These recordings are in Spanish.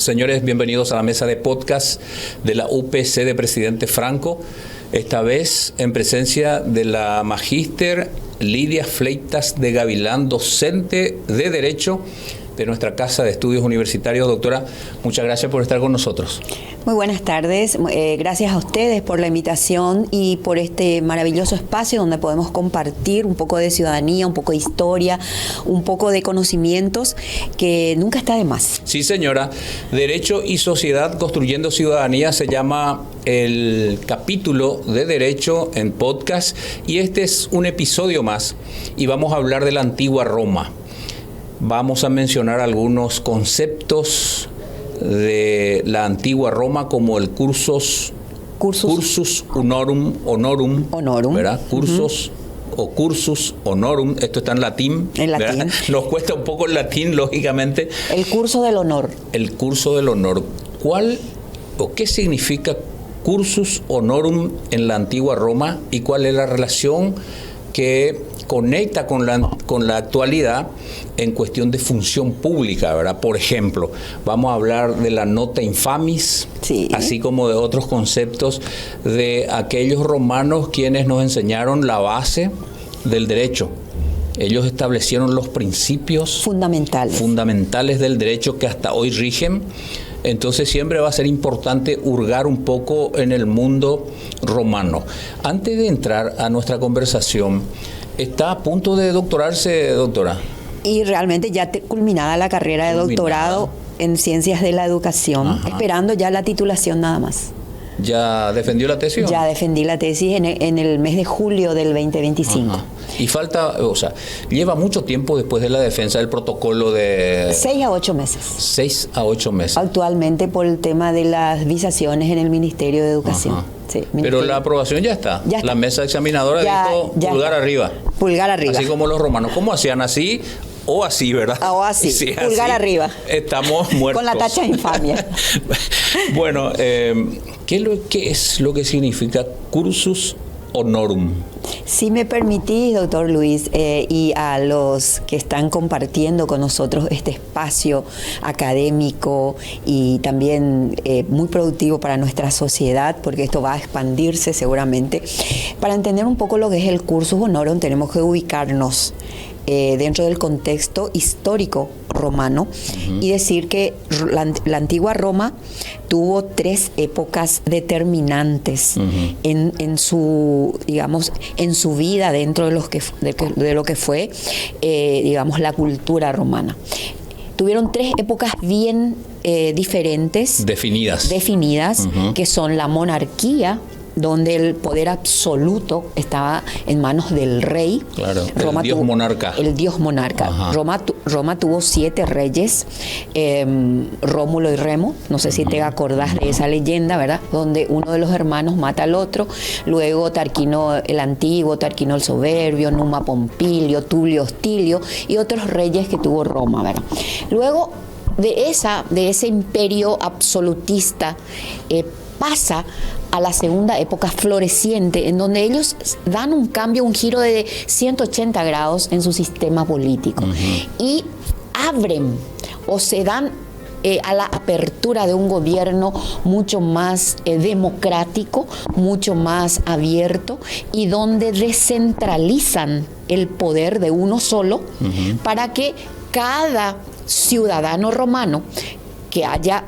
Señores, bienvenidos a la mesa de podcast de la UPC de Presidente Franco. Esta vez en presencia de la magíster Lidia Fleitas de Gavilán, docente de Derecho de nuestra Casa de Estudios Universitarios. Doctora, muchas gracias por estar con nosotros. Muy buenas tardes. Gracias a ustedes por la invitación y por este maravilloso espacio donde podemos compartir un poco de ciudadanía, un poco de historia, un poco de conocimientos que nunca está de más. Sí, señora. Derecho y Sociedad Construyendo Ciudadanía se llama el capítulo de Derecho en podcast y este es un episodio más y vamos a hablar de la antigua Roma. Vamos a mencionar algunos conceptos de la antigua Roma como el cursus honorum, ¿verdad? Cursus o cursus honorum, esto está en latín. En latín. Nos cuesta un poco el latín, lógicamente. El curso del honor. El curso del honor. ¿Cuál o qué significa cursus honorum en la antigua Roma y cuál es la relación que conecta con la actualidad en cuestión de función pública, ¿verdad? Por ejemplo, vamos a hablar de la nota infamis, sí, así como de otros conceptos de aquellos romanos quienes nos enseñaron la base del derecho. Ellos establecieron los principios fundamentales del derecho que hasta hoy rigen. Entonces siempre va a ser importante hurgar un poco en el mundo romano. Antes de entrar a nuestra conversación, ¿está a punto de doctorarse, doctora? Y realmente ya culminada la carrera de doctorado en Ciencias de la Educación, esperando ya la titulación nada más. ¿Ya defendió la tesis? Ya defendí la tesis en el mes de julio del 2025. Ajá. Y falta, o sea, lleva mucho tiempo después de la defensa del protocolo de... 6 a 8 meses. 6 a 8 meses. Actualmente por el tema de las visaciones en el Ministerio de Educación. Sí, pero la aprobación ya está. La mesa examinadora dijo pulgar arriba. Pulgar arriba. Así como los romanos. ¿Cómo hacían? Así o así, ¿verdad? O así, sí, pulgar así, arriba. Estamos muertos. Con la tacha de infamia. Bueno, ¿qué es lo que significa cursus honorum? Si me permitís, doctor Luis, y a los que están compartiendo con nosotros este espacio académico y también muy productivo para nuestra sociedad, porque esto va a expandirse seguramente, para entender un poco lo que es el cursus honorum tenemos que ubicarnos dentro del contexto histórico romano y decir que la antigua Roma tuvo 3 épocas determinantes en su, digamos, en su vida dentro de lo que fue, digamos, la cultura romana. Tuvieron 3 épocas bien diferentes. Definidas. Que son la monarquía, donde el poder absoluto estaba en manos del rey. Claro, el dios monarca. El dios monarca. Roma tuvo 7 reyes, Rómulo y Remo, no sé si te acordás de esa leyenda, ¿verdad? Donde uno de los hermanos mata al otro, luego Tarquino el Antiguo, Tarquino el Soberbio, Numa Pompilio, Tulio Hostilio y otros reyes que tuvo Roma, ¿verdad? Luego de ese imperio absolutista pasa a la segunda época floreciente, en donde ellos dan un cambio, un giro de 180 grados en su sistema político y abren o se dan a la apertura de un gobierno mucho más democrático, mucho más abierto y donde descentralizan el poder de uno solo para que cada ciudadano romano que haya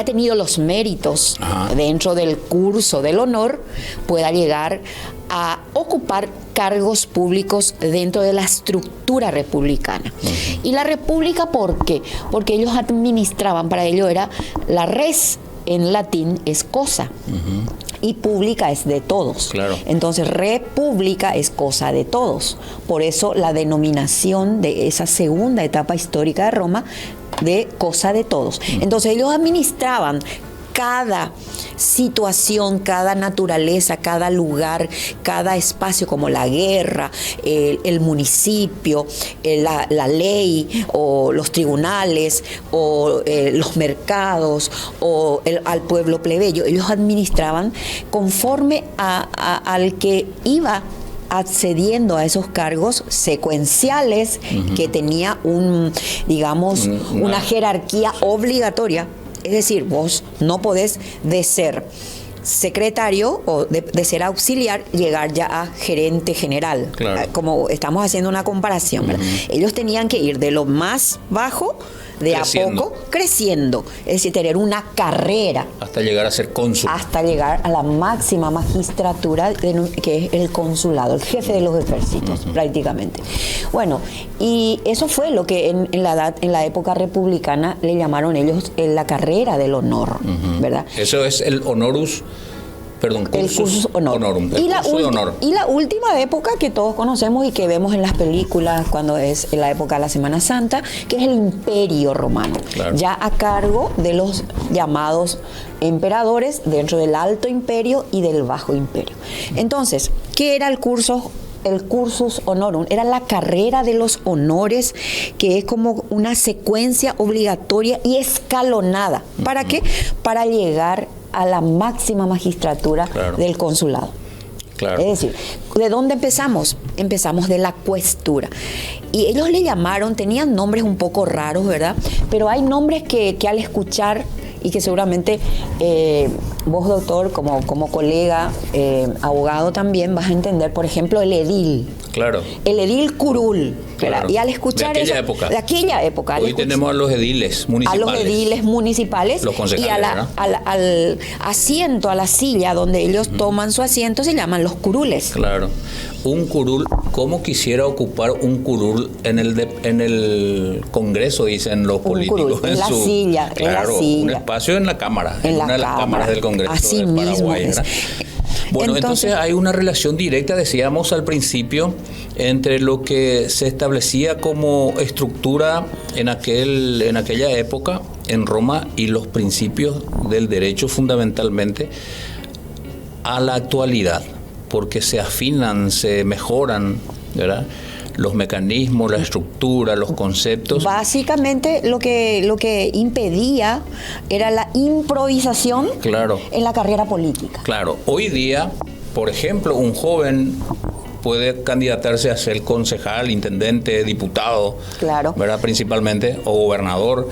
tenido los méritos dentro del curso del honor pueda llegar a ocupar cargos públicos dentro de la estructura republicana. Y la república, ¿por qué? Porque ellos administraban, para ello era la res en latín es cosa. Y pública es de todos. Claro. Entonces, república es cosa de todos. Por eso la denominación de esa segunda etapa histórica de Roma de cosa de todos. Entonces, ellos administraban cada situación, cada naturaleza, cada lugar, cada espacio, como la guerra, el municipio, la ley, o los tribunales, o los mercados, o al pueblo plebeyo. Ellos administraban conforme al que iba accediendo a esos cargos secuenciales que tenía una jerarquía obligatoria Es decir, vos no podés de ser secretario o de ser auxiliar llegar ya a gerente general. Claro. Como estamos haciendo una comparación, ¿verdad? Ellos tenían que ir de lo más bajo, de Creciendo. a poco, creciendo. Es decir, tener una carrera Hasta llegar a ser cónsul. hasta llegar a la máxima magistratura, que es el consulado, el jefe de los ejércitos, prácticamente. Bueno, y eso fue lo que en la época republicana le llamaron ellos la carrera del honor, ¿verdad? Eso es el honorus, perdón, El cursus honorum. El Y la, curso de honor. y la última época que todos conocemos y que vemos en las películas cuando es la época de la Semana Santa, que es el Imperio Romano, Claro. ya a cargo de los llamados emperadores dentro del Alto Imperio y del Bajo Imperio. Entonces, ¿qué era el cursus honorum? Era la carrera de los honores, que es como una secuencia obligatoria y escalonada. ¿Para qué? Para llegar a la máxima magistratura Claro. del consulado. Claro. Es decir, ¿de dónde empezamos? Empezamos de la cuestura. Y ellos le llamaron, tenían nombres un poco raros, ¿verdad? Pero hay nombres que al escuchar, y que seguramente vos, doctor, como colega, abogado también, vas a entender, por ejemplo, el edil. Claro. El edil curul. ¿verdad? Claro. Y al escuchar De aquella eso, época. de aquella época. Hoy tenemos a los ediles municipales. A los ediles municipales Los concejales, y ¿verdad? al asiento, a la silla donde ellos toman su asiento, se llaman los curules. Claro. Un curul, ¿cómo quisiera ocupar un curul en el Congreso, dicen los políticos? curul, en la silla, en la Claro, silla. un espacio en la Cámara, En la una de las Cámara. cámaras del Congreso Así de mismo Paraguay, es. ¿verdad? Bueno, entonces hay una relación directa, decíamos al principio, entre lo que se establecía como estructura en aquella época en Roma y los principios del derecho fundamentalmente a la actualidad, porque se afinan, se mejoran, ¿verdad? Los mecanismos, la estructura, los conceptos. Básicamente lo que impedía era la improvisación Claro. en la carrera política. Claro, hoy día, por ejemplo, un joven puede candidatarse a ser concejal, intendente, diputado, Claro. ¿verdad? Principalmente, o gobernador,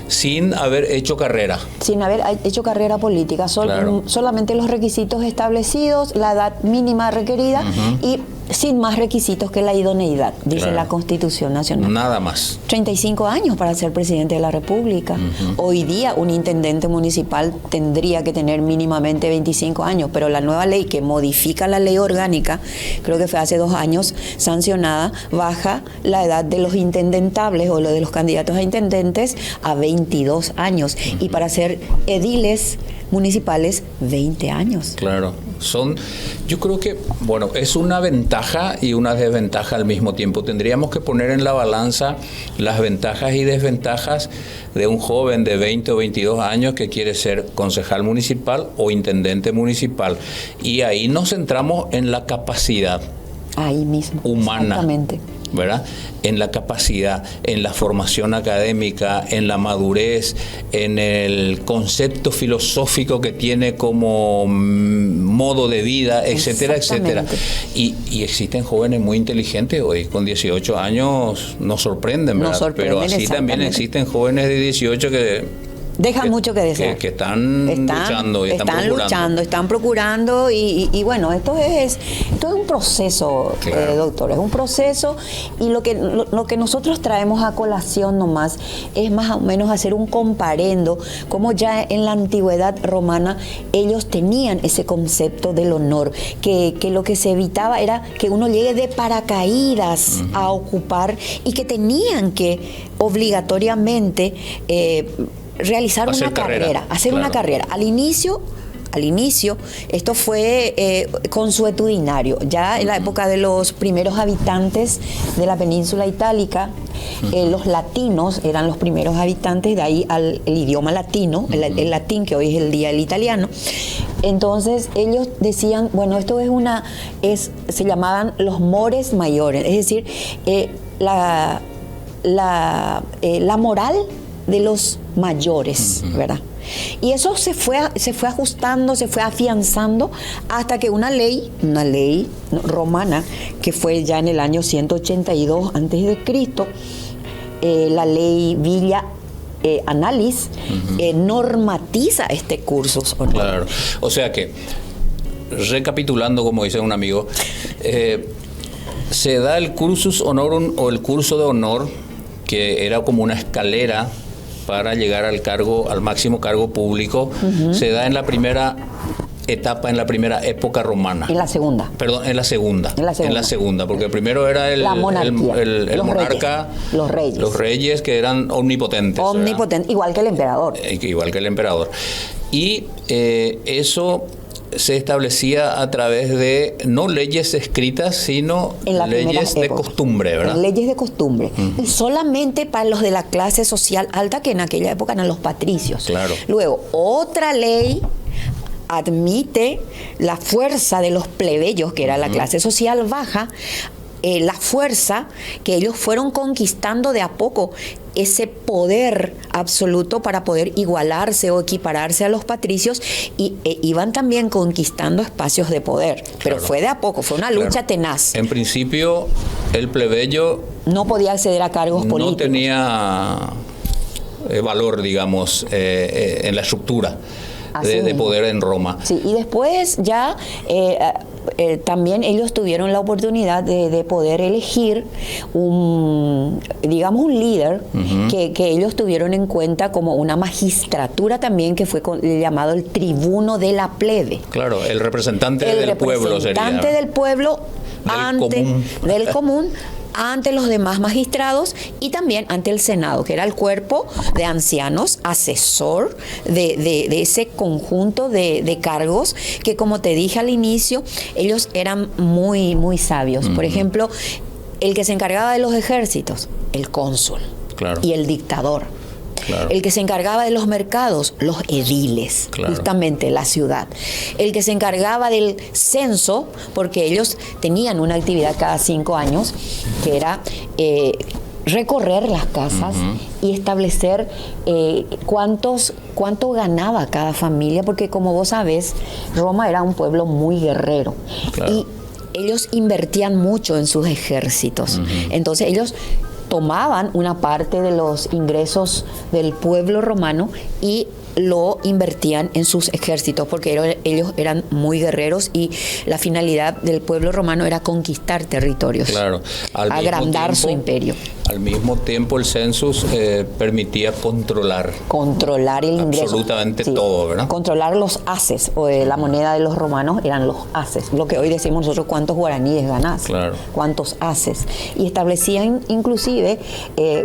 sin haber hecho carrera. Sin haber hecho carrera política, Claro. solamente los requisitos establecidos, la edad mínima requerida y sin más requisitos que la idoneidad, dice Claro. la Constitución Nacional. Nada más. 35 años para ser presidente de la República. Hoy día un intendente municipal tendría que tener mínimamente 25 años, pero la nueva ley que modifica la ley orgánica, creo que fue hace 2 años sancionada, baja la edad de los intendentables o lo de los candidatos a intendentes a 22 años y para ser ediles municipales 20 años. Claro. Yo creo que, bueno, es una ventaja y una desventaja al mismo tiempo. Tendríamos que poner en la balanza las ventajas y desventajas de un joven de 20 o 22 años que quiere ser concejal municipal o intendente municipal. Y ahí nos centramos en la capacidad Ahí mismo. humana, Exactamente. ¿verdad? En la capacidad, en la formación académica, en la madurez, en el concepto filosófico que tiene como modo de vida, etcétera, etcétera. Exactamente. Y existen jóvenes muy inteligentes hoy, con 18 años nos sorprenden, ¿verdad? Nos sorprenden, pero así también exactamente. existen jóvenes de 18 Dejan mucho que desear. que están luchando y están procurando. luchando, están procurando y bueno, esto es un proceso, Claro. doctor, es un proceso y lo que nosotros traemos a colación nomás es más o menos hacer un comparendo, como ya en la antigüedad romana ellos tenían ese concepto del honor, que lo que se evitaba era que uno llegue de paracaídas a ocupar y que tenían que obligatoriamente realizar Hacer una carrera, carrera, hacer claro. una carrera. Al inicio, esto fue consuetudinario. Ya en la época de los primeros habitantes de la península itálica, los latinos eran los primeros habitantes, de ahí el idioma latino, el latín, que hoy es el día del italiano. Entonces ellos decían, bueno, esto se llamaban los mores mayores, es decir, la moral de los mayores, ¿verdad? Y eso se fue ajustando, se fue afianzando hasta que una ley romana, que fue ya en el año 182 a.C., la ley Villa Annales normatiza este cursus honorum. Claro. O sea que, recapitulando, como dice un amigo, se da el cursus honorum o el curso de honor, que era como una escalera para llegar al cargo, al máximo cargo público. Se da en la primera etapa, en la primera época romana. En la segunda. Perdón, en la segunda. En la segunda, porque primero era el monarca, los reyes. Los reyes, que eran omnipotentes. Omnipotentes, igual que el emperador. Igual que el emperador. Y eso se establecía a través de no leyes escritas, sino leyes de costumbre, ¿verdad? Leyes de costumbre. Y solamente para los de la clase social alta, que en aquella época eran los patricios. Claro. Luego, otra ley admite la fuerza de los plebeyos, que era la clase social baja, la fuerza que ellos fueron conquistando de a poco, ese poder absoluto para poder igualarse o equipararse a los patricios, y iban también conquistando espacios de poder. Pero fue de a poco, fue una lucha tenaz. En principio, el plebeyo no podía acceder a cargos políticos. No tenía valor, digamos, en la estructura de poder en Roma. Sí, y después ya también ellos tuvieron la oportunidad de poder elegir un líder que ellos tuvieron en cuenta como una magistratura también, que fue llamado el tribuno de la plebe. Claro, el representante del pueblo sería. El representante del pueblo del común ante los demás magistrados, y también ante el Senado, que era el cuerpo de ancianos asesor de ese conjunto de cargos que, como te dije al inicio, ellos eran muy, muy sabios. Por ejemplo, el que se encargaba de los ejércitos, el cónsul, y el dictador. Claro. El que se encargaba de los mercados, los ediles, justamente la ciudad. El que se encargaba del censo, porque ellos tenían una actividad cada 5 años, que era recorrer las casas y establecer cuánto ganaba cada familia, porque como vos sabés, Roma era un pueblo muy guerrero. Y ellos invertían mucho en sus ejércitos. Entonces ellos tomaban una parte de los ingresos del pueblo romano y lo invertían en sus ejércitos, porque ellos eran muy guerreros, y la finalidad del pueblo romano era conquistar territorios, agrandar su imperio. Al mismo tiempo, el census permitía controlar el ingreso. Absolutamente todo, ¿verdad? Controlar los haces, o la moneda de los romanos eran los haces, lo que hoy decimos nosotros, cuántos guaraníes ganás, cuántos haces. Y establecían, inclusive,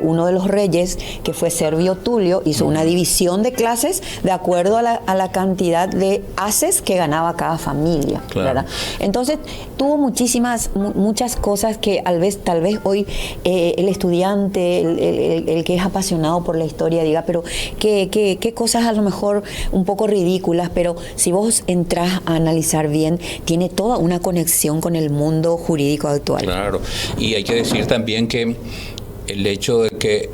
uno de los reyes, que fue Servio Tulio, hizo una división de clases de acuerdo a la cantidad de haces que ganaba cada familia, ¿verdad? Entonces, tuvo muchas cosas que tal vez hoy el estudiante, el que es apasionado por la historia, diga, pero qué cosas a lo mejor un poco ridículas, pero si vos entras a analizar bien, tiene toda una conexión con el mundo jurídico actual. Claro, y hay que decir también que el hecho de que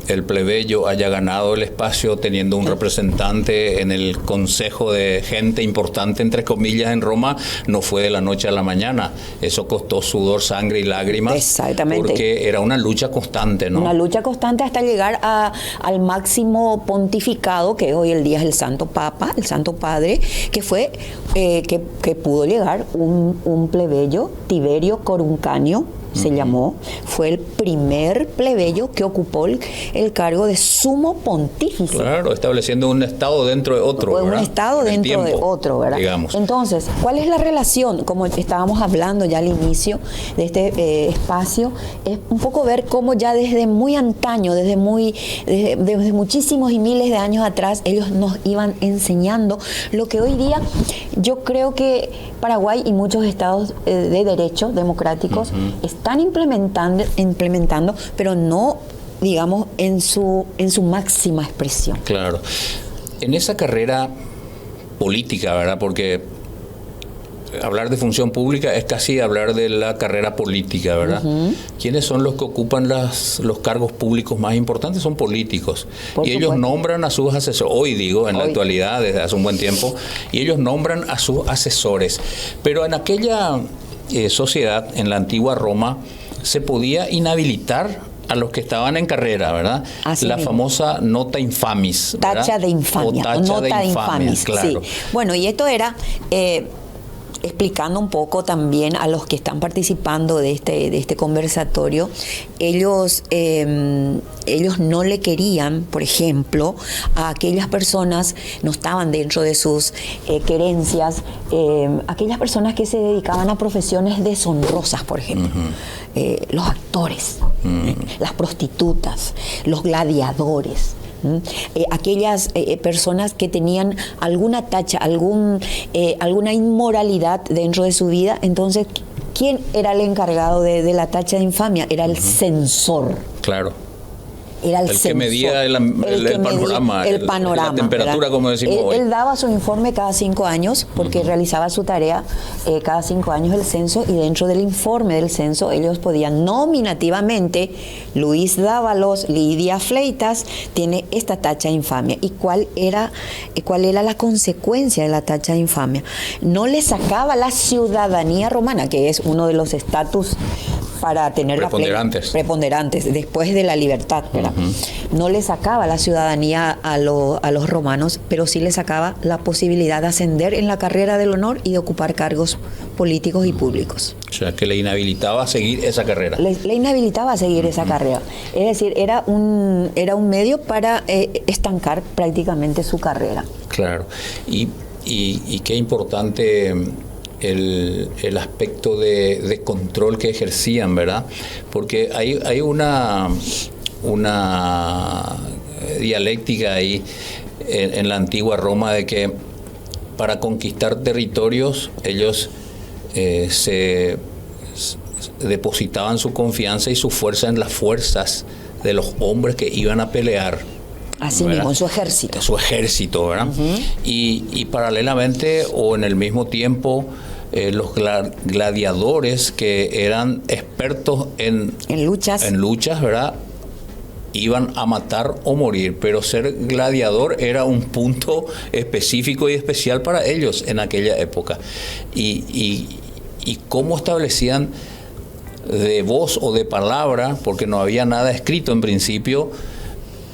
el plebeyo haya ganado el espacio teniendo un representante en el consejo de gente importante, entre comillas, en Roma, no fue de la noche a la mañana. Eso costó sudor, sangre y lágrimas. Exactamente. Porque era una lucha constante, ¿no? Una lucha constante hasta llegar al máximo pontificado, que hoy el día es el Santo Papa, el Santo Padre, que fue que pudo llegar un plebeyo, Tiberio Coruncanio, se llamó, fue el primer plebeyo que ocupó el cargo de sumo pontífice. Claro, estableciendo un estado dentro de otro, ¿verdad? Un estado dentro de otro, ¿verdad? Digamos. Entonces, ¿cuál es la relación? Como estábamos hablando ya al inicio de este espacio, es un poco ver cómo ya desde muy antaño, desde muchísimos y miles de años atrás, ellos nos iban enseñando lo que hoy día yo creo que Paraguay y muchos estados de derecho democráticos están implementando, pero no, digamos, en su máxima expresión. Claro. En esa carrera política, ¿verdad? Porque hablar de función pública es casi hablar de la carrera política, ¿verdad? ¿Quiénes son los que ocupan los cargos públicos más importantes? Son políticos. Y ellos nombran a sus asesores, en la actualidad, desde hace un buen tiempo, y ellos nombran a sus asesores. Pero en aquella sociedad, en la antigua Roma, se podía inhabilitar a los que estaban en carrera, ¿verdad? Así la mismo. famosa nota infamis, ¿verdad? Tacha de infamia, o tacha nota de infamis, claro. sí. Bueno, y esto era explicando un poco también a los que están participando de este conversatorio. Ellos no le querían, por ejemplo, a aquellas personas, no estaban dentro de sus querencias, aquellas personas que se dedicaban a profesiones deshonrosas, por ejemplo. Los actores, las prostitutas, los gladiadores. Aquellas personas que tenían alguna tacha, alguna inmoralidad dentro de su vida. Entonces, ¿quién era el encargado de la tacha de infamia? Era el censor. Claro. Era el que medía el panorama, el panorama, la temperatura, ¿verdad? como decimos hoy. Él daba su informe cada 5 años, porque realizaba su tarea cada 5 años el censo, y dentro del informe del censo ellos podían nominativamente: Luis Dávalos, Lidia Fleitas tiene esta tacha de infamia. ¿Y cuál era la consecuencia de la tacha de infamia? No le sacaba la ciudadanía romana, que es uno de los estatus para tener preponderantes después de la libertad, ¿verdad? No le sacaba la ciudadanía a los romanos, pero sí le sacaba la posibilidad de ascender en la carrera del honor y de ocupar cargos políticos y públicos. O sea, que le inhabilitaba a seguir esa carrera. Le inhabilitaba a seguir esa carrera. Es decir, era un medio para estancar prácticamente su carrera. Claro. Y qué importante el aspecto de control que ejercían, ¿verdad? Porque hay una dialéctica ahí en la antigua Roma de que para conquistar territorios ellos se depositaban su confianza y su fuerza en las fuerzas de los hombres que iban a pelear. Así ¿verdad? mismo, en su ejército. Su ejército, ¿verdad? Y paralelamente o en el mismo tiempo, los gladiadores que eran expertos en luchas, ¿verdad? Iban a matar o morir, pero ser gladiador era un punto específico y especial para ellos en aquella época. Y cómo establecían de voz o de palabra, porque no había nada escrito en principio,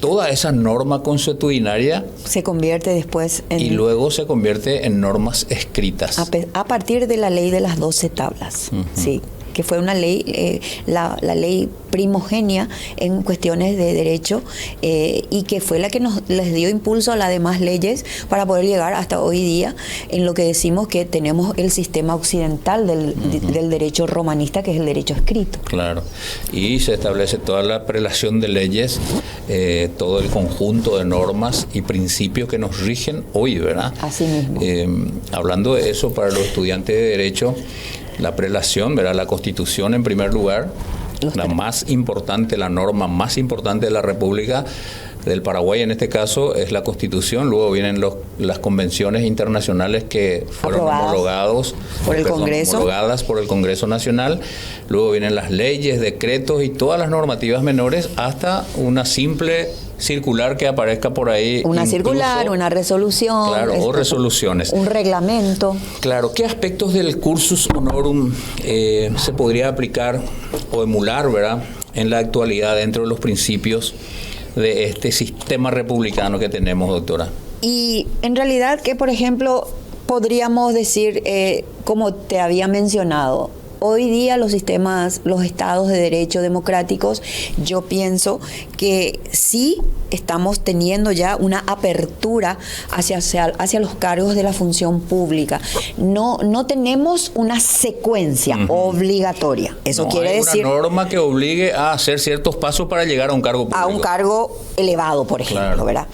toda esa norma consuetudinaria se convierte después en... Y luego se convierte en normas escritas. A partir de la ley de las 12 tablas, sí, que fue una ley, la ley primogenia en cuestiones de derecho, y que fue la que les dio impulso a las demás leyes para poder llegar hasta hoy día en lo que decimos que tenemos el sistema occidental del derecho romanista, que es el derecho escrito. Claro, y se establece toda la prelación de leyes, todo el conjunto de normas y principios que nos rigen hoy, ¿verdad? Así mismo. Hablando de eso, para los estudiantes de derecho, la prelación, ¿verdad? La Constitución en primer lugar, la norma más importante de la República del Paraguay en este caso es la Constitución. Luego vienen las convenciones internacionales que fueron homologadas por el Congreso Nacional. Luego vienen las leyes, decretos y todas las normativas menores, hasta una simple circular que aparezca por ahí. Una circular, una resolución. Claro, o resoluciones. Un reglamento. Claro, ¿qué aspectos del cursus honorum se podría aplicar o emular, ¿verdad?, en la actualidad dentro de los principios de este sistema republicano que tenemos, doctora? Y en realidad que, por ejemplo, podríamos decir, como te había mencionado, hoy día los estados de derecho democráticos, yo pienso que sí estamos teniendo ya una apertura hacia los cargos de la función pública. No tenemos una secuencia obligatoria. Eso quiere decir... una norma que obligue a hacer ciertos pasos para llegar a un cargo público. A un cargo elevado, por ejemplo, ¿verdad?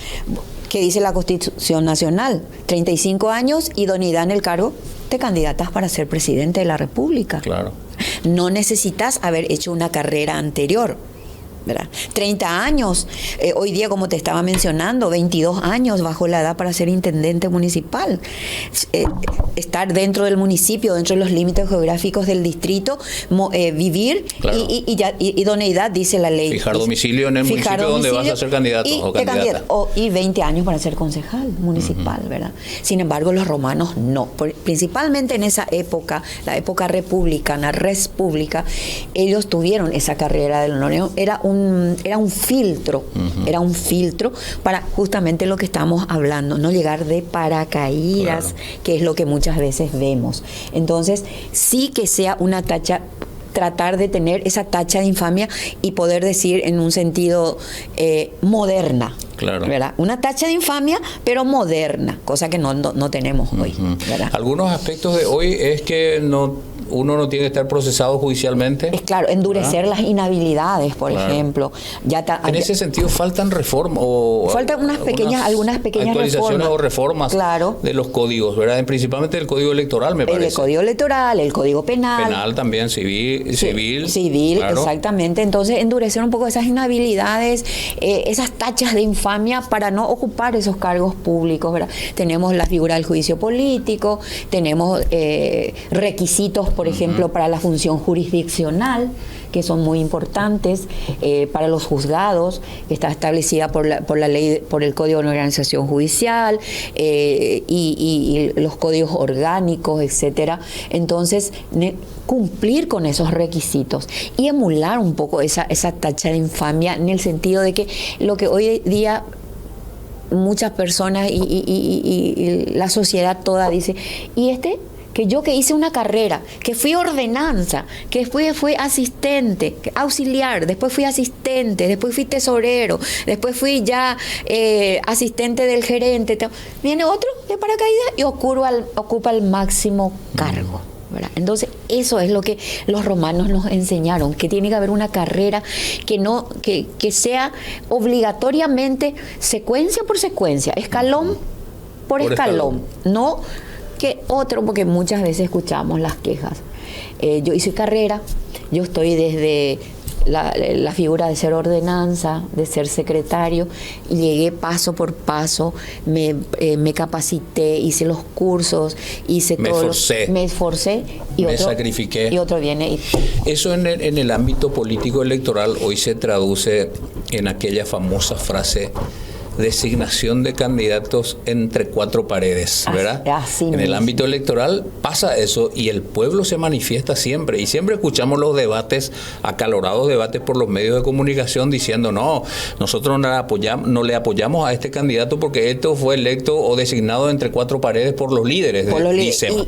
¿Qué dice la Constitución Nacional? 35 años, idoneidad en el cargo, te candidatas para ser presidente de la República. Claro. No necesitas haber hecho una carrera anterior, ¿verdad? 30 años, hoy día, como te estaba mencionando, 22 años bajo la edad para ser intendente municipal. estar dentro del municipio, dentro de los límites geográficos del distrito, vivir, claro. y idoneidad, dice la ley. Fijar domicilio en el municipio donde vas a ser candidato o candidata. Y 20 años para ser concejal municipal, ¿verdad? Sin embargo, los romanos no. Principalmente en esa época, la época republicana, res pública, ellos tuvieron esa carrera del honor. Era un filtro, era un filtro para justamente lo que estamos hablando, no llegar de paracaídas, claro, que es lo que muchas veces vemos. Entonces, sí que sea una tacha, tratar de tener esa tacha de infamia y poder decir en un sentido moderna. Claro. ¿Verdad? Una tacha de infamia, pero moderna, cosa que no tenemos hoy. ¿Verdad? Algunos aspectos de hoy es que uno no tiene que estar procesado judicialmente. Es claro, endurecer, ¿verdad?, las inhabilidades, por ejemplo. En ese sentido faltan reformas faltan algunas pequeñas actualizaciones o reformas, claro, de los códigos, ¿verdad? Principalmente el código electoral, me parece. El código electoral, el código penal. Penal también, civil, claro, exactamente. Entonces, endurecer un poco esas inhabilidades, esas tachas de infamia para no ocupar esos cargos públicos, ¿verdad? Tenemos la figura del juicio político, tenemos requisitos, por ejemplo, para la función jurisdiccional, que son muy importantes, para los juzgados, que está establecida por la ley, por el Código de Organización Judicial, y los códigos orgánicos, etcétera. Entonces, cumplir con esos requisitos y emular un poco esa tacha de infamia, en el sentido de que lo que hoy día muchas personas y la sociedad toda dice, que yo que hice una carrera, que fui ordenanza, que fui asistente, auxiliar, después fui asistente, después fui tesorero, después fui ya asistente del gerente, viene otro de paracaídas y ocupa el máximo cargo, ¿verdad? Entonces, eso es lo que los romanos nos enseñaron, que tiene que haber una carrera que sea obligatoriamente secuencia por secuencia, escalón por escalón, no que otro, porque muchas veces escuchamos las quejas. Yo hice carrera, yo estoy desde la figura de ser ordenanza, de ser secretario, y llegué paso por paso, me capacité, hice los cursos, me esforcé y me sacrifiqué. Y otro viene. Eso en el ámbito político electoral hoy se traduce en aquella famosa frase: designación de candidatos entre cuatro paredes, ¿verdad? En el ámbito electoral pasa eso y el pueblo se manifiesta siempre, y siempre escuchamos los debates, acalorados debates por los medios de comunicación, diciendo no, nosotros no le apoyamos a este candidato porque esto fue electo o designado entre cuatro paredes por los líderes.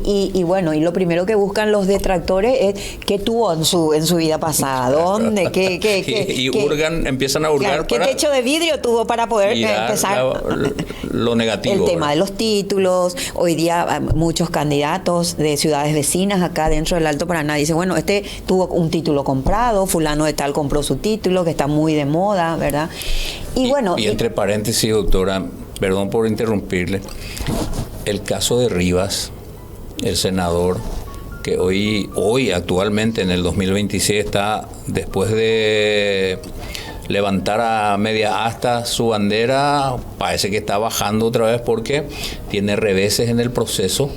Y bueno, y lo primero que buscan los detractores es qué tuvo en su vida pasada, dónde, empiezan a hurgar, claro, qué techo de vidrio tuvo para poder empezar lo negativo. El tema de los títulos. Hoy día muchos candidatos de ciudades vecinas acá dentro del Alto Paraná dicen, bueno, este tuvo un título comprado, fulano de tal compró su título, que está muy de moda, ¿verdad? Y entre paréntesis, doctora, perdón por interrumpirle, el caso de Rivas, el senador, que hoy actualmente en el 2026 está, después de levantar a media asta su bandera, parece que está bajando otra vez porque tiene reveses en el proceso,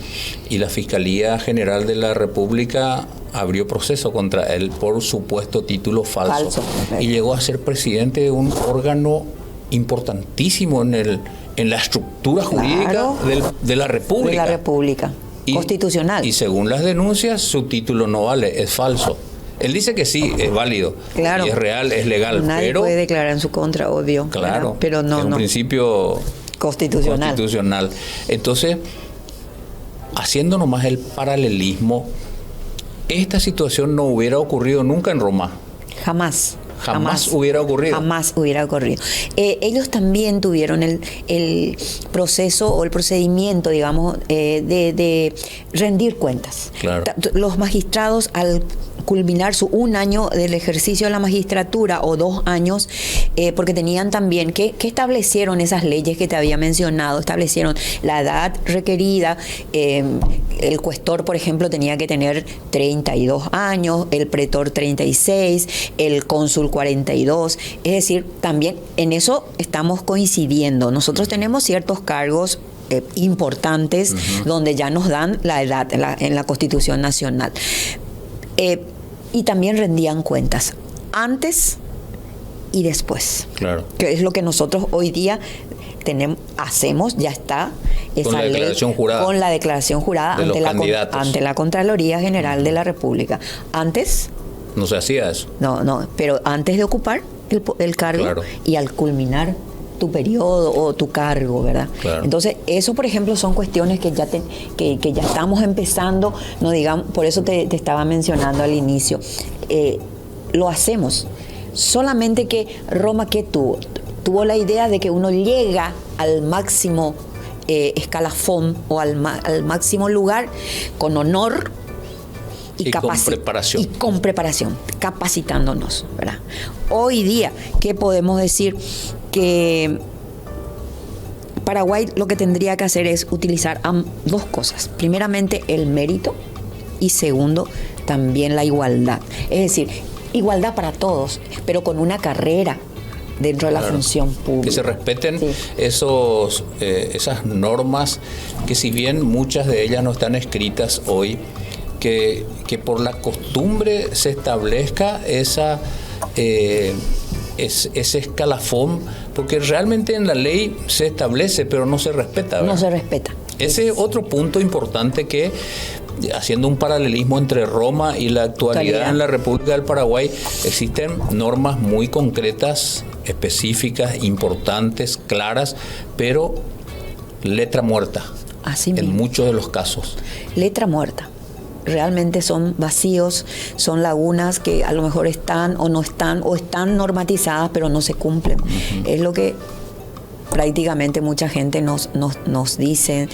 y la Fiscalía General de la República abrió proceso contra él por supuesto título falso. Y llegó a ser presidente de un órgano importantísimo en la estructura jurídica de la República. De la República. Constitucional. Y según las denuncias, su título no vale, es falso. Él dice que sí, es válido, claro, y es real, es legal. Nadie puede declarar en su contra, obvio. Claro, pero no, es un principio constitucional. Entonces, haciendo nomás el paralelismo, esta situación no hubiera ocurrido nunca en Roma. Jamás hubiera ocurrido. Jamás hubiera ocurrido. Ellos también tuvieron el proceso o el procedimiento, digamos, de rendir cuentas. Claro. Los magistrados, al culminar un año del ejercicio de la magistratura o 2 años, porque tenían también que establecieron esas leyes que te había mencionado, establecieron la edad requerida, el cuestor, por ejemplo, tenía que tener 32 años, el pretor 36, el cónsul 42, es decir, también en eso estamos coincidiendo. Nosotros tenemos ciertos cargos importantes, donde ya nos dan la edad en la Constitución Nacional. Y también rendían cuentas antes y después. Claro. Que es lo que nosotros hoy día hacemos, ya está esa con la declaración ley, jurada. Con la declaración jurada ante la Contraloría General de la República. Antes no se hacía eso. No, pero antes de ocupar el cargo, claro, y al culminar tu periodo o tu cargo, ¿verdad? Claro. Entonces, eso, por ejemplo, son cuestiones que ya estamos empezando, no digamos, por eso te estaba mencionando al inicio. Lo hacemos. Solamente que Roma, ¿qué tuvo la idea de que uno llega al máximo escalafón o al máximo lugar con honor y con preparación, capacitándonos, ¿verdad? Hoy día, ¿qué podemos decir? Que Paraguay lo que tendría que hacer es utilizar dos cosas. Primeramente, el mérito, y segundo, también la igualdad. Es decir, igualdad para todos, pero con una carrera dentro de la función pública. Que se respeten esas normas que, si bien muchas de ellas no están escritas hoy, que por la costumbre se establezca ese escalafón, porque realmente en la ley se establece, pero no se respeta, ¿verdad? No se respeta. Ese es otro punto importante que, haciendo un paralelismo entre Roma y la actualidad en la República del Paraguay, existen normas muy concretas, específicas, importantes, claras, pero letra muerta. Así mismo. En muchos de los casos. Letra muerta. Realmente son vacíos, son lagunas que a lo mejor están o no están, o están normatizadas pero no se cumplen. Es lo que prácticamente mucha gente nos dice,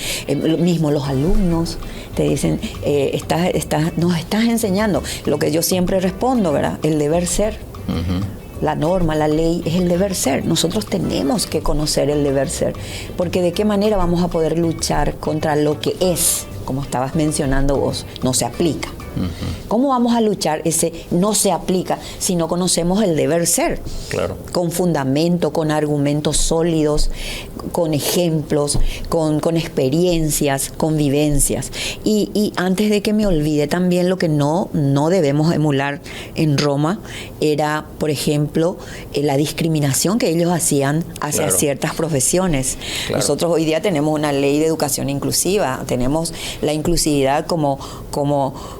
mismo los alumnos te dicen, nos estás enseñando lo que yo siempre respondo, ¿verdad? El deber ser. La norma, la ley es el deber ser. Nosotros tenemos que conocer el deber ser, porque de qué manera vamos a poder luchar contra lo que es, como estabas mencionando vos, no se aplica. ¿Cómo vamos a luchar ese no se aplica si no conocemos el deber ser? Claro. Con fundamento, con argumentos sólidos, con ejemplos, con experiencias, con vivencias. Y antes de que me olvide, también lo que no debemos emular en Roma era, por ejemplo, la discriminación que ellos hacían hacia ciertas profesiones. Claro. Nosotros hoy día tenemos una ley de educación inclusiva, tenemos la inclusividad como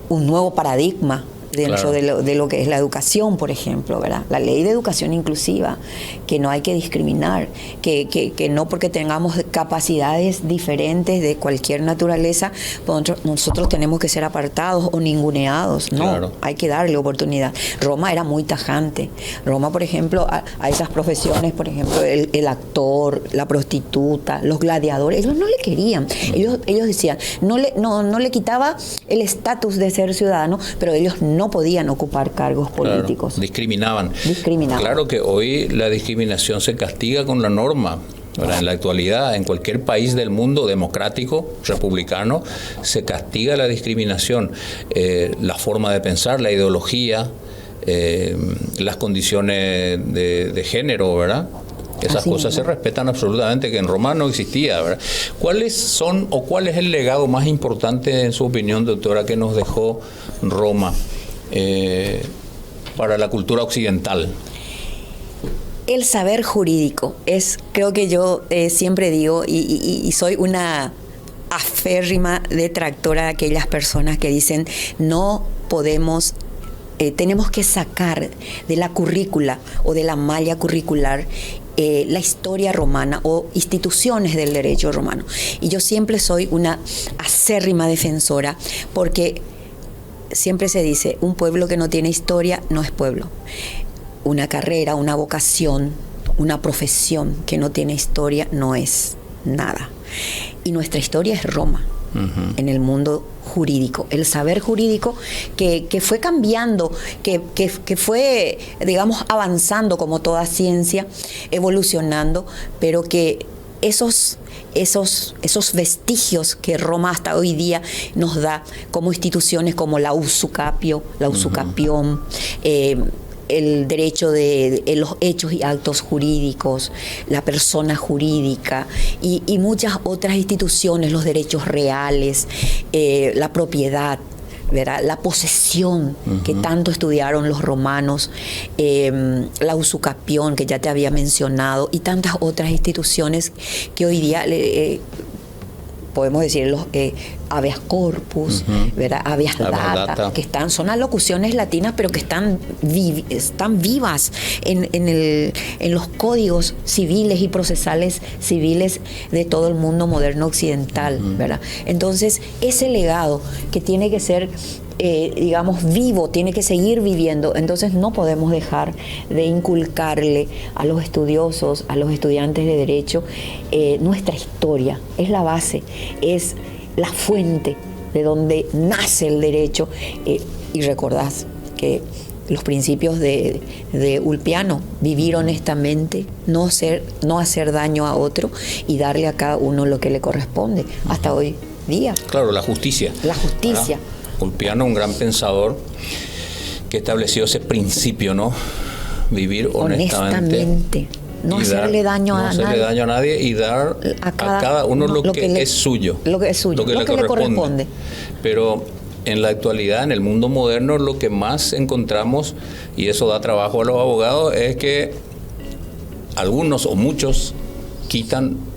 un nuevo paradigma dentro de lo que es la educación, por ejemplo, ¿verdad? La ley de educación inclusiva, que no hay que discriminar, que no porque tengamos capacidades diferentes de cualquier naturaleza, nosotros tenemos que ser apartados o ninguneados, no, hay que darle oportunidad. Roma era muy tajante. Roma, por ejemplo, a esas profesiones, por ejemplo, el actor, la prostituta, los gladiadores, ellos no le querían. Ellos decían, no le quitaba el estatus de ser ciudadano, pero ellos no podían ocupar cargos políticos. Claro, discriminaban. Claro que hoy la discriminación se castiga con la norma. En la actualidad, en cualquier país del mundo democrático, republicano, se castiga la discriminación. La forma de pensar, la ideología, las condiciones de género, ¿verdad? Esas cosas se respetan absolutamente, que en Roma no existía, ¿verdad? ¿Cuáles son o cuál es el legado más importante, en su opinión, doctora, que nos dejó Roma para la cultura occidental? El saber jurídico creo que yo siempre digo, y soy una aférrima detractora de aquellas personas que dicen no podemos, tenemos que sacar de la currícula o de la malla curricular la historia romana o instituciones del derecho romano. Y yo siempre soy una acérrima defensora, porque siempre se dice, un pueblo que no tiene historia no es pueblo. Una carrera, una vocación, una profesión que no tiene historia no es nada. Y nuestra historia es Roma. En el mundo jurídico, el saber jurídico que fue cambiando, que fue, digamos, avanzando como toda ciencia, evolucionando, pero que esos vestigios que Roma hasta hoy día nos da como instituciones como la Usucapio, la Usucapión, el derecho de los hechos y actos jurídicos, la persona jurídica y muchas otras instituciones, los derechos reales, la propiedad, ¿verdad? La posesión que tanto estudiaron los romanos, la usucapión que ya te había mencionado y tantas otras instituciones que hoy día podemos decir los habeas corpus, ¿verdad? Habeas data, que son alocuciones latinas, pero que están vivas en los códigos civiles y procesales civiles de todo el mundo moderno occidental, ¿verdad? Entonces, ese legado que tiene que ser digamos, vivo, tiene que seguir viviendo. Entonces no podemos dejar de inculcarle a los estudiosos, a los estudiantes de Derecho, nuestra historia. Es la base, es la fuente de donde nace el derecho. Y recordás que los principios de Ulpiano, vivir honestamente, no hacer daño a otro y darle a cada uno lo que le corresponde, hasta hoy día. Claro, la justicia. La justicia. Ulpiano, un gran pensador que estableció ese principio, ¿no? Vivir honestamente. No hacerle daño a nadie. No hacerle daño a nadie y dar a cada uno lo que es suyo. Lo que es suyo, lo que le corresponde. Pero en la actualidad, en el mundo moderno, lo que más encontramos, y eso da trabajo a los abogados, es que algunos o muchos quitan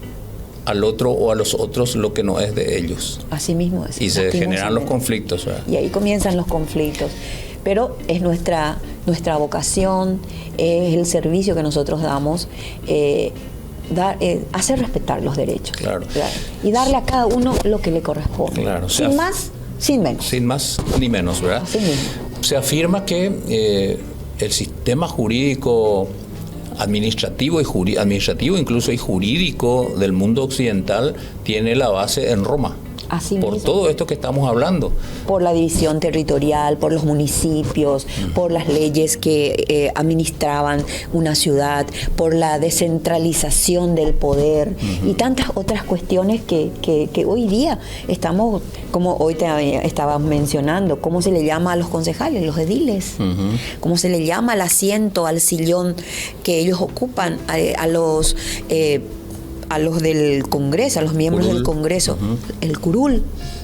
al otro o a los otros lo que no es de ellos. Así mismo es. Y se generan los conflictos, ¿verdad? Y ahí comienzan los conflictos. Pero es nuestra vocación, es el servicio que nosotros damos, hacer respetar los derechos. Claro. Y darle a cada uno lo que le corresponde. Claro. Sin más, sin menos. Sin más ni menos, ¿verdad? Así mismo. Se afirma que el sistema jurídico administrativo, incluso y jurídico del mundo occidental tiene la base en Roma. Así por mismo. Todo esto que estamos hablando. Por la división territorial, por los municipios, por las leyes que administraban una ciudad, por la descentralización del poder y tantas otras cuestiones que hoy día estamos, como hoy te estabas mencionando, cómo se le llama a los concejales, los ediles, cómo se le llama al asiento, al sillón que ellos ocupan, a los del Congreso, a los miembros del Congreso, el curul,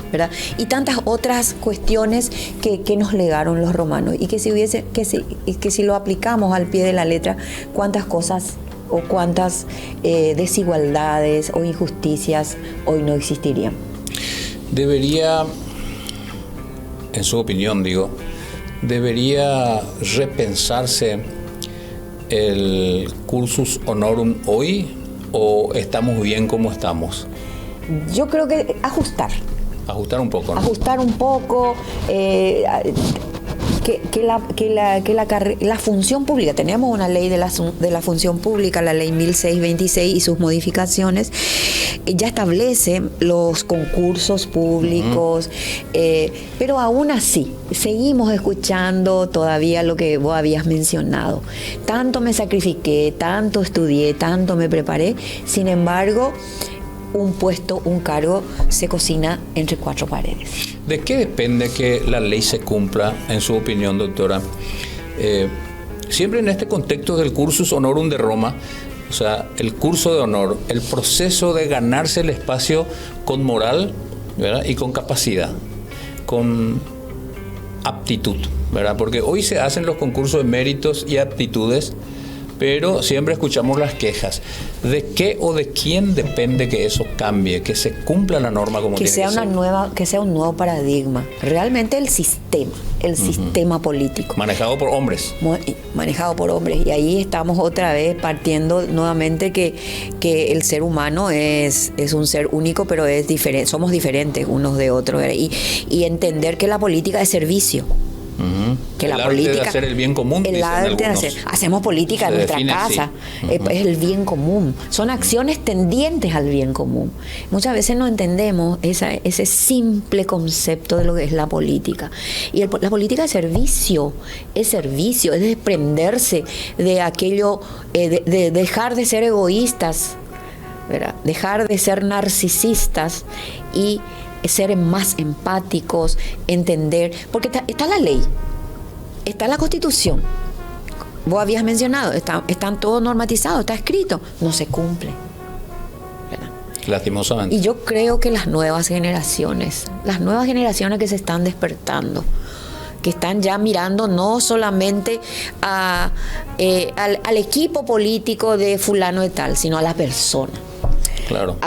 ¿verdad? Y tantas otras cuestiones que nos legaron los romanos y que si lo aplicamos al pie de la letra, cuántas cosas o cuántas desigualdades o injusticias hoy no existirían. Debería, en su opinión, debería repensarse el cursus honorum hoy, ¿o estamos bien como estamos? Yo creo que ajustar un poco, ¿no? Ajustar un poco, la función pública. Tenemos una ley de la función pública, la ley 1626 y sus modificaciones, ya establece los concursos públicos, pero aún así seguimos escuchando todavía lo que vos habías mencionado. Tanto me sacrifiqué, tanto estudié, tanto me preparé, sin embargo, un puesto, un cargo se cocina entre cuatro paredes. ¿De qué depende que la ley se cumpla, en su opinión, doctora? Siempre en este contexto del cursus honorum de Roma, o sea, el curso de honor, el proceso de ganarse el espacio con moral, ¿verdad? Y con capacidad, con aptitud, ¿verdad? Porque hoy se hacen los concursos de méritos y aptitudes, pero siempre escuchamos las quejas. ¿De qué o de quién depende que eso cambie, que se cumpla la norma como tiene que ser? Que sea un nuevo paradigma. Realmente el sistema político. Manejado por hombres. Manejado por hombres. Y ahí estamos otra vez partiendo nuevamente que el ser humano es un ser único, pero es diferente. Somos diferentes unos de otros. Y entender que la política es servicio. Que el la arte política, de hacer el bien común, el arte de hacer, hacemos política en nuestra casa, es el bien común, son acciones tendientes al bien común. Muchas veces no entendemos ese simple concepto de lo que es la política. Y la política es servicio, es desprenderse de aquello, de dejar de ser egoístas, ¿verdad? Dejar de ser narcisistas y ser más empáticos, entender, porque está la ley, está la Constitución, vos habías mencionado, están todos normatizados, está escrito, no se cumple. ¿Verdad? Lastimosamente. Y yo creo que las nuevas generaciones que se están despertando, que están ya mirando no solamente al equipo político de fulano de tal, sino a la persona. Claro.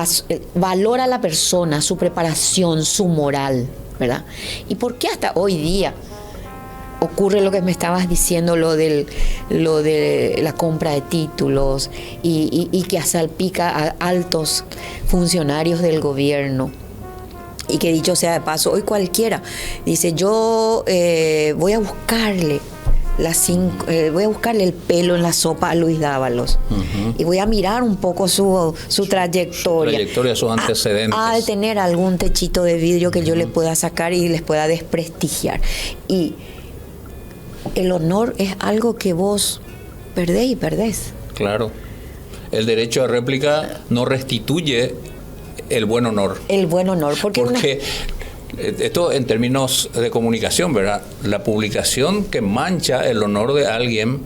Valora a la persona, su preparación, su moral, ¿verdad? ¿Y por qué hasta hoy día ocurre lo que me estabas diciendo, lo de la compra de títulos y que salpica a altos funcionarios del gobierno? Y que dicho sea de paso, hoy cualquiera dice, yo voy a buscarle el pelo en la sopa a Luis Dávalos, y voy a mirar un poco su trayectoria, sus antecedentes. Ha de tener algún techito de vidrio que yo le pueda sacar y les pueda desprestigiar. Y el honor es algo que vos perdés y perdés. Claro. El derecho a réplica no restituye el buen honor. El buen honor. Porque esto en términos de comunicación, ¿verdad? La publicación que mancha el honor de alguien,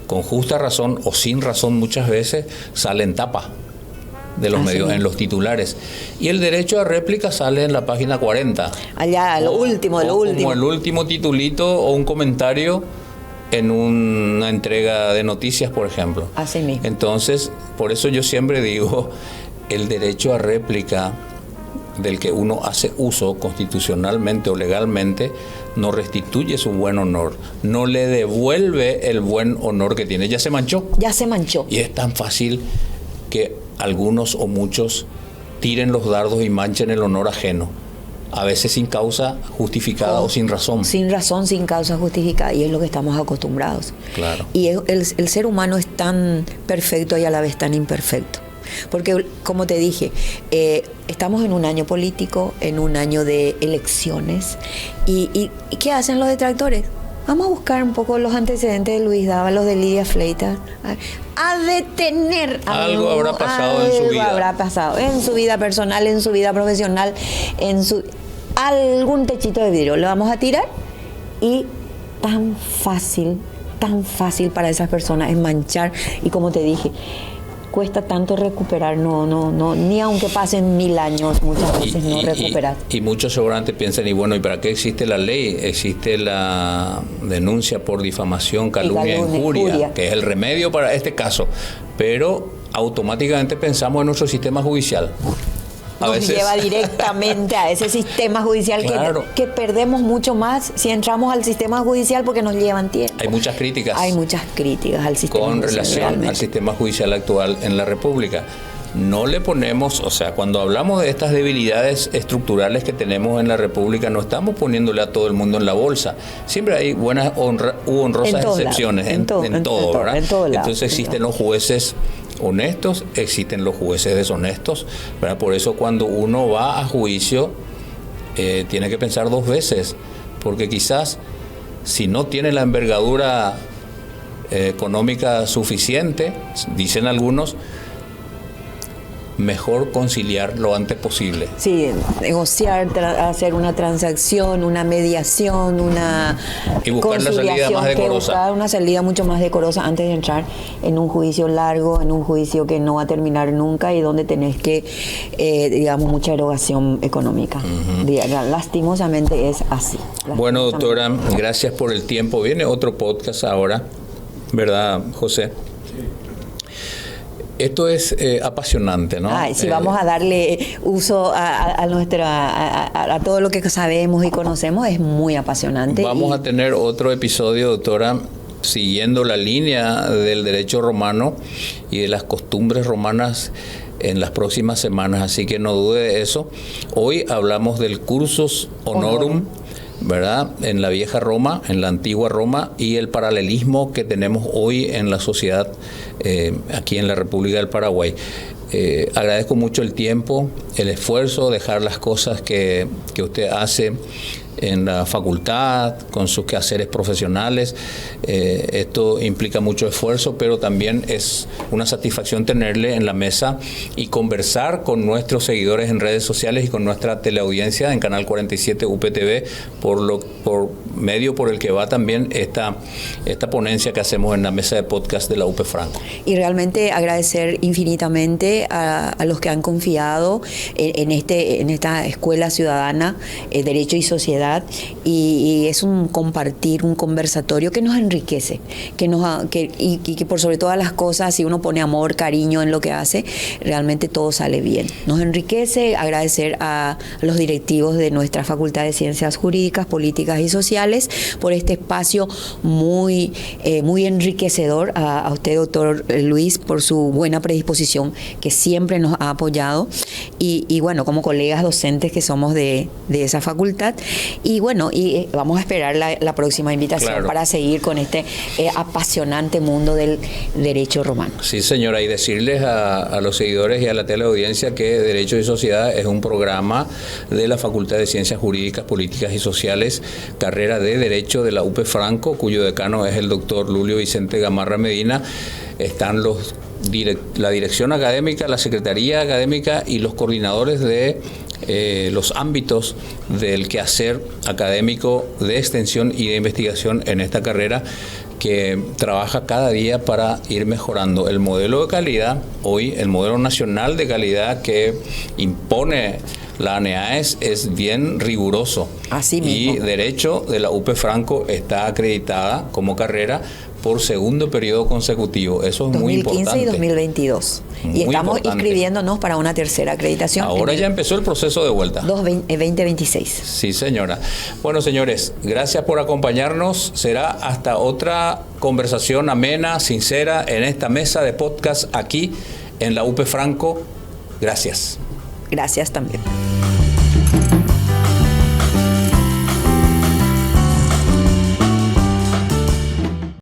con justa razón o sin razón muchas veces, sale en tapa de los medios, en los titulares. Y el derecho a réplica sale en la página 40. Allá, lo último. Como el último titulito o un comentario en una entrega de noticias, por ejemplo. Así mismo. Entonces, por eso yo siempre digo, el derecho a réplica del que uno hace uso constitucionalmente o legalmente no restituye su buen honor, no le devuelve el buen honor que tiene. Ya se manchó. Y es tan fácil que algunos o muchos tiren los dardos y manchen el honor ajeno, a veces sin causa justificada o sin razón. Sin razón, sin causa justificada, y es lo que estamos acostumbrados. Claro. Y el ser humano es tan perfecto y a la vez tan imperfecto. Porque, como te dije, estamos en un año político, en un año de elecciones. ¿Y qué hacen los detractores? Vamos a buscar un poco los antecedentes de Luis Dávalos, de Lidia Fleitas. A detener algo habrá pasado en su vida. Algo habrá pasado en su vida personal, en su vida profesional, algún techito de vidrio. Lo vamos a tirar, y tan fácil para esas personas es manchar. Y como te dije, cuesta tanto recuperar, no, ni aunque pasen 1000 años, muchas veces no recuperar. Y muchos seguramente piensan, ¿y para qué existe la ley? Existe la denuncia por difamación, calumnia, injuria, que es el remedio para este caso. Pero automáticamente pensamos en nuestro sistema judicial. Nos lleva directamente a ese sistema judicial. Claro. que perdemos mucho más si entramos al sistema judicial, porque nos llevan tiempo. Hay muchas críticas al sistema con judicial, relación realmente. al sistema judicial actual en la República. No le ponemos, cuando hablamos de estas debilidades estructurales que tenemos en la República, no estamos poniéndole a todo el mundo en la bolsa. Siempre hay buenas u honrosas excepciones en todo, ¿verdad? En todo lado, entonces existen los jueces honestos, existen los jueces deshonestos, ¿verdad? Por eso cuando uno va a juicio tiene que pensar 2 veces, porque quizás si no tiene la envergadura económica suficiente, dicen algunos, mejor conciliar lo antes posible. Sí, negociar, hacer una transacción, una mediación, una y buscar la salida más decorosa. Buscar una salida mucho más decorosa antes de entrar en un juicio largo, en un juicio que no va a terminar nunca y donde tenés que, mucha erogación económica. Lastimosamente es así. Bueno, doctora, gracias por el tiempo. Viene otro podcast ahora, ¿verdad, José? Esto es apasionante, ¿no? Sí, vamos a darle uso a todo lo que sabemos y conocemos, es muy apasionante. Vamos a tener otro episodio, doctora, siguiendo la línea del derecho romano y de las costumbres romanas en las próximas semanas, así que no dude de eso. Hoy hablamos del cursus honorum, ¿verdad? En la vieja Roma, en la antigua Roma, y el paralelismo que tenemos hoy en la sociedad aquí en la República del Paraguay. Agradezco mucho el tiempo, el esfuerzo, dejar las cosas que usted hace en la facultad, con sus quehaceres profesionales. Esto implica mucho esfuerzo, pero también es una satisfacción tenerle en la mesa y conversar con nuestros seguidores en redes sociales y con nuestra teleaudiencia en Canal 47 UPTV, por medio por el que va también esta ponencia que hacemos en la mesa de podcast de la UP Franco. Y realmente agradecer infinitamente a los que han confiado en esta escuela ciudadana, Derecho y Sociedad, y es un compartir, un conversatorio que nos enriquece, y que por sobre todas las cosas, si uno pone amor, cariño en lo que hace, realmente todo sale bien. Nos enriquece. Agradecer a los directivos de nuestra Facultad de Ciencias Jurídicas, Políticas y Sociales por este espacio muy enriquecedor, a usted, doctor Luis, por su buena predisposición que siempre nos ha apoyado, y bueno, como colegas docentes que somos de esa facultad, y bueno, y vamos a esperar la próxima invitación, claro, para seguir con este apasionante mundo del derecho romano. Sí, señora, y decirles a los seguidores y a la teleaudiencia que Derecho y Sociedad es un programa de la Facultad de Ciencias Jurídicas, Políticas y Sociales, carrera de Derecho de la UP Franco, cuyo decano es el doctor Lulio Vicente Gamarra Medina. Están la dirección académica, la secretaría académica y los coordinadores de los ámbitos del quehacer académico de extensión y de investigación en esta carrera, que trabaja cada día para ir mejorando el modelo de calidad. Hoy el modelo nacional de calidad que impone la ANEAES es bien riguroso. Así mismo. Y Derecho de la UP Franco está acreditada como carrera por segundo periodo consecutivo. Eso es muy importante. 2015 y 2022. Y estamos inscribiéndonos para una tercera acreditación. Ahora ya empezó el proceso de vuelta. 2026. Sí, señora. Bueno, señores, gracias por acompañarnos. Será hasta otra conversación amena, sincera, en esta mesa de podcast aquí en la UP Franco. Gracias. Gracias también.